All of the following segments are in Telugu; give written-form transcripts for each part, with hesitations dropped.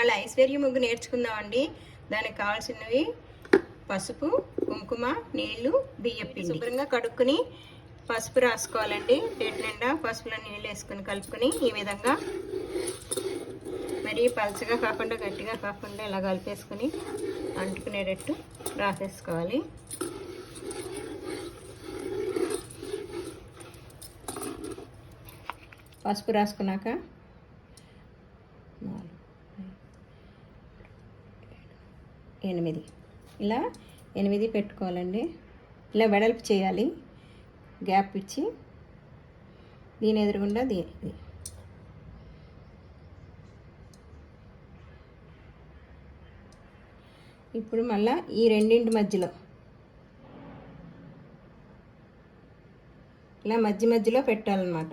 ఇవాళ ఐశ్వర్య ముగ్గు నేర్చుకుందామండి. దానికి కావాల్సినవి పసుపు, కుంకుమ, నీళ్లు, బియ్యం పిండి. శుభ్రంగా కడుక్కుని పసుపు రాసుకోవాలండి. ప్లేట్ నిండా పసుపులో నీళ్ళు వేసుకుని కలుపుకొని ఈ విధంగా మరీ పలచగా కాకుండా గట్టిగా కాకుండా ఇలా కలిపేసుకుని అంటుకునేటట్టు రాసేసుకోవాలి. పసుపు రాసుకున్నాక 8 ఇలా 8 పెట్టుకోవాలండి. ఇలా వెడల్పు చేయాలి, గ్యాప్ ఇచ్చి దీని ఎదురుగుండా దీని ఇప్పుడు మళ్ళీ ఈ రెండింటి మధ్యలో ఇలా మధ్యలో పెట్టాలన్నమాట.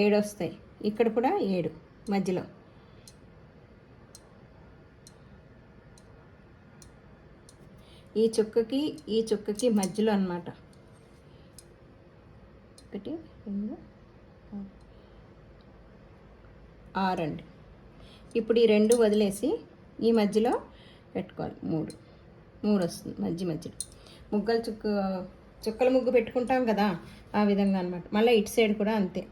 7 వస్తాయి. ఇక్కడ కూడా 7 మధ్యలో. ఈ చుక్కకి మధ్యలో అన్నమాట. 1 2 6 అండి. ఇప్పుడు ఈ 2 వదిలేసి ఈ మధ్యలో పెట్టుకోవాలి. 3 వస్తుంది మధ్యలో. చుక్కల ముగ్గు పెట్టుకుంటాం కదా, ఆ విధంగా అన్నమాట. మళ్ళీ ఇటు సైడ్ కూడా అంతే.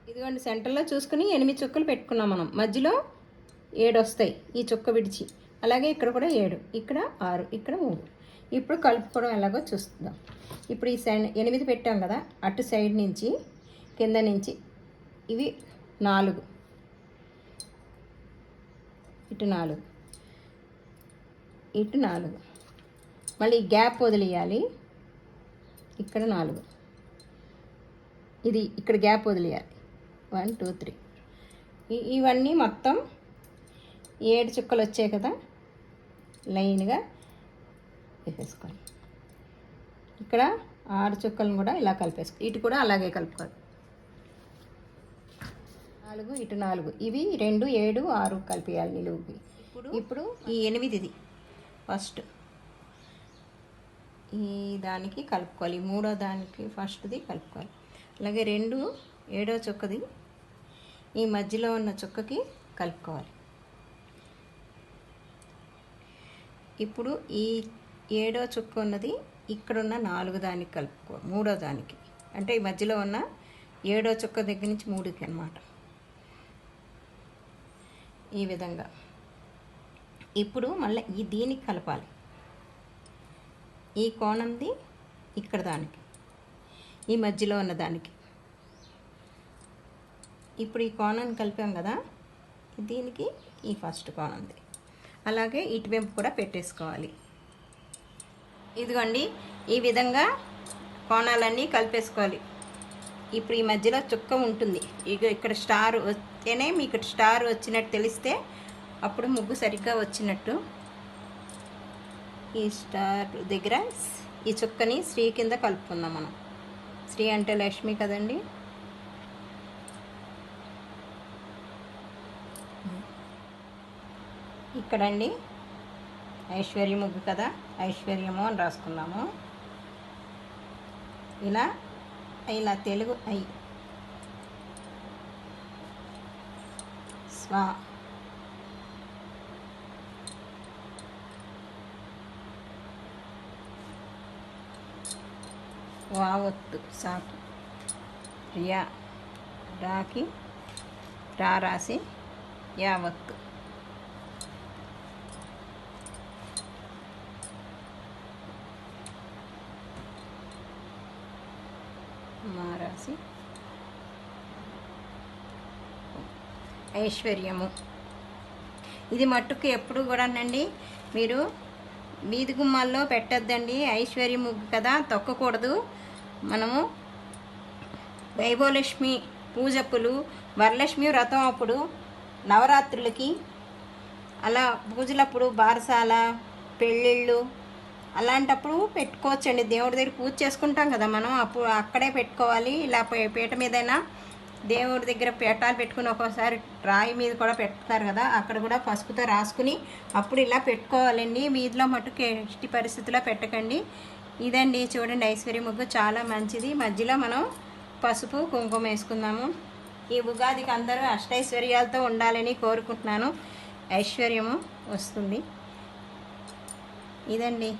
ఇదిగోండి, సెంటర్లో చూసుకుని 8 చుక్కలు పెట్టుకున్నాం మనం. మధ్యలో 7 వస్తాయి ఈ చుక్క విడిచి. అలాగే ఇక్కడ కూడా 7, ఇక్కడ 6, ఇక్కడ 3. ఇప్పుడు కలుపుకోవడం ఎలాగో చూస్తుందాం. ఇప్పుడు ఈ సైడ్ 8 పెట్టాం కదా, అటు సైడ్ నుంచి కింద నుంచి ఇవి 4, ఇటు 4, ఇటు 4. మళ్ళీ గ్యాప్ వదిలేయాలి. ఇక్కడ 4, ఇది ఇక్కడ గ్యాప్ వదిలేయాలి. 1 2 3. ఇవన్నీ మొత్తం 7 చుక్కలు వచ్చాయి కదా, లైన్గా వేసేసుకోవాలి. ఇక్కడ 6 చుక్కలను కూడా ఇలా కలిపేసుకోవాలి. ఇటు కూడా అలాగే కలుపుకోవాలి. 4, ఇటు 4. ఇవి 2 7 6 కలిపేయాలి నిలువుకి. ఇప్పుడు ఈ 8ది ఫస్ట్ ఈ దానికి కలుపుకోవాలి. 3వ దానికి ఫస్ట్ది కలుపుకోవాలి. అలాగే 2 7వ చుక్కది ఈ మధ్యలో ఉన్న చుక్కకి కలుపుకోవాలి. ఇప్పుడు ఈ 7వ చుక్క ఉన్నది ఇక్కడున్న 4 దానికి కలుపుకోవాలి. 3వ దానికి అంటే ఈ మధ్యలో ఉన్న 7వ చుక్క దగ్గర నుంచి 3కి అన్నమాట. ఈ విధంగా ఇప్పుడు మళ్ళీ దీనికి కలపాలి. ఈ కోణంది ఇక్కడ దానికి, ఈ మధ్యలో ఉన్న దానికి. ఇప్పుడు ఈ కోణాన్ని కలిపాం కదా, దీనికి ఈ ఫస్ట్ కోణంది. అలాగే ఇటువైపు కూడా పెట్టేసుకోవాలి. ఇదిగోండి, ఈ విధంగా కోణాలన్నీ కలిపేసుకోవాలి. ఇప్పుడు ఈ మధ్యలో చుక్క ఉంటుంది. ఇక్కడ స్టార్ వస్తేనే మీకు స్టార్ వచ్చినట్టు తెలిస్తే అప్పుడు ముగ్గు సరిగ్గా వచ్చినట్టు. ఈ స్టార్ దగ్గర ఈ చుక్కని శ్రీ కింద కలుపుకుందాం మనం. శ్రీ అంటే లక్ష్మి కదండి. ఇక్కడండి ఐశ్వర్య ముగ్గు కదా, ఐశ్వర్యము అని రాసుకున్నాము. ఇలా తెలుగు ఐ స్వా వావత్తు సాకి రియా రాకి రా రాసి యావత్తు. రాసి ఐశ్వర్యము. ఇది మట్టుకు ఎప్పుడు కూడానండి మీరు వీధి గుమ్మాల్లో పెట్టద్దండి. ఐశ్వర్య ముగ్గు కదా, తొక్కకూడదు. మనము వైభవలక్ష్మి పూజప్పులు, వరలక్ష్మి వ్రతం అప్పుడు, నవరాత్రులకి అలా పూజలప్పుడు, బారసాల పెళ్ళిళ్ళు అలాంటప్పుడు పెట్టుకోవచ్చండి. దేవుడి దగ్గర పూజ చేసుకుంటాం కదా మనం, అప్పుడు అక్కడే పెట్టుకోవాలి. ఇలా పీట మీదైనా దేవుడి దగ్గర పీఠాలు పెట్టుకుని ఒక్కోసారి రాయి మీద కూడా పెడతారు కదా, అక్కడ కూడా పసుపుతో రాసుకుని అప్పుడు ఇలా పెట్టుకోవాలండి. వీధిలో మటుకు ఎట్టి పరిస్థితిలో పెట్టకండి. ఇదండి చూడండి, ఐశ్వర్య ముగ్గు చాలా మంచిది. మధ్యలో మనం పసుపు కుంకుమ వేసుకుందాము. ఈ ఉగాదికి అందరూ అష్టైశ్వర్యాలతో ఉండాలని కోరుకుంటున్నాను. ఐశ్వర్యము వస్తుంది. ఇదండి.